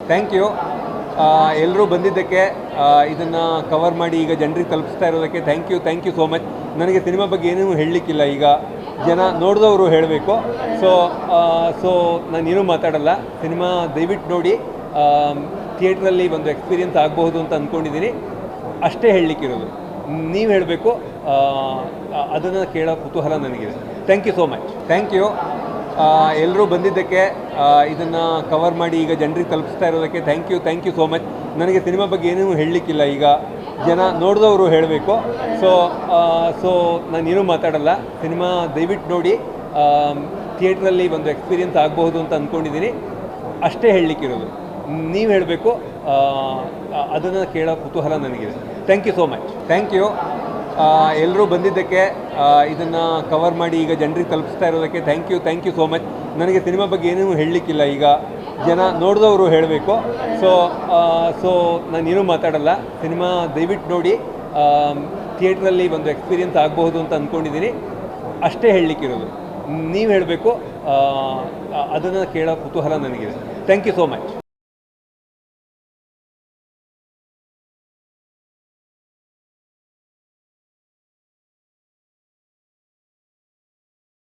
Thank you. ಎಲ್ಲರೂ ಬಂದಿದ್ದಕ್ಕೆ, ಇದನ್ನು ಕವರ್ ಮಾಡಿ ಈಗ ಜನರಿಗೆ ತಲುಪಿಸ್ತಾ ಇರೋದಕ್ಕೆ ಥ್ಯಾಂಕ್ ಯು ಸೋ ಮಚ್. ನನಗೆ ಸಿನಿಮಾ ಬಗ್ಗೆ ಏನೇನು ಹೇಳಲಿಕ್ಕಿಲ್ಲ, ಈಗ ಜನ ನೋಡಿದವರು ಹೇಳಬೇಕು. ಸೊ ನಾನೇನೂ ಮಾತಾಡಲ್ಲ. ಸಿನಿಮಾ ದಯವಿಟ್ಟು ನೋಡಿ, ಥಿಯೇಟ್ರಲ್ಲಿ ಒಂದು ಎಕ್ಸ್ಪೀರಿಯನ್ಸ್ ಆಗಬಹುದು ಅಂತ ಅಂದ್ಕೊಂಡಿದ್ದೀನಿ. ಅಷ್ಟೇ ಹೇಳಲಿಕ್ಕಿರೋದು. ನೀವು ಹೇಳಬೇಕು, ಅದನ್ನು ಕೇಳೋ ಕುತೂಹಲ ನನಗಿದೆ. Thank you so much. Thank you. ಎಲ್ಲರೂ ಬಂದಿದ್ದಕ್ಕೆ, ಇದನ್ನು ಕವರ್ ಮಾಡಿ ಈಗ ಜನರಿಗೆ ತಲುಪಿಸ್ತಾ ಇರೋದಕ್ಕೆ ಥ್ಯಾಂಕ್ ಯು ಸೋ ಮಚ್. ನನಗೆ ಸಿನಿಮಾ ಬಗ್ಗೆ ಏನೇನು ಹೇಳಲಿಕ್ಕಿಲ್ಲ, ಈಗ ಜನ ನೋಡಿದವರು ಹೇಳಬೇಕು. ಸೊ ನಾನೇನೂ ಮಾತಾಡಲ್ಲ. ಸಿನಿಮಾ ದಯವಿಟ್ಟು ನೋಡಿ, ಥಿಯೇಟ್ರಲ್ಲಿ ಒಂದು ಎಕ್ಸ್ಪೀರಿಯನ್ಸ್ ಆಗಬಹುದು ಅಂತ ಅಂದ್ಕೊಂಡಿದ್ದೀನಿ. ಅಷ್ಟೇ ಹೇಳಲಿಕ್ಕಿರೋದು. ನೀವು ಹೇಳಬೇಕು, ಅದನ್ನು ಕೇಳೋ ಕುತೂಹಲ ನನಗಿದೆ. Thank you so much. Thank you. ಎಲ್ಲರೂ ಬಂದಿದ್ದಕ್ಕೆ, ಇದನ್ನು ಕವರ್ ಮಾಡಿ ಈಗ ಜನರಿಗೆ ತಲುಪಿಸ್ತಾ ಇರೋದಕ್ಕೆ ಥ್ಯಾಂಕ್ ಯು ಸೋ ಮಚ್. ನನಗೆ ಸಿನಿಮಾ ಬಗ್ಗೆ ಏನೇನು ಹೇಳಲಿಕ್ಕಿಲ್ಲ, ಈಗ ಜನ ನೋಡಿದವರು ಹೇಳಬೇಕು. ಸೊ ನಾನೇನೂ ಮಾತಾಡಲ್ಲ. ಸಿನಿಮಾ ದಯವಿಟ್ಟು ನೋಡಿ, ಥಿಯೇಟ್ರಲ್ಲಿ ಒಂದು ಎಕ್ಸ್ಪೀರಿಯನ್ಸ್ ಆಗಬಹುದು ಅಂತ ಅಂದ್ಕೊಂಡಿದ್ದೀನಿ. ಅಷ್ಟೇ ಹೇಳಲಿಕ್ಕಿರೋದು. ನೀವು ಹೇಳಬೇಕು, ಅದನ್ನು ಕೇಳೋ ಕುತೂಹಲ ನನಗಿದೆ. Thank you so much.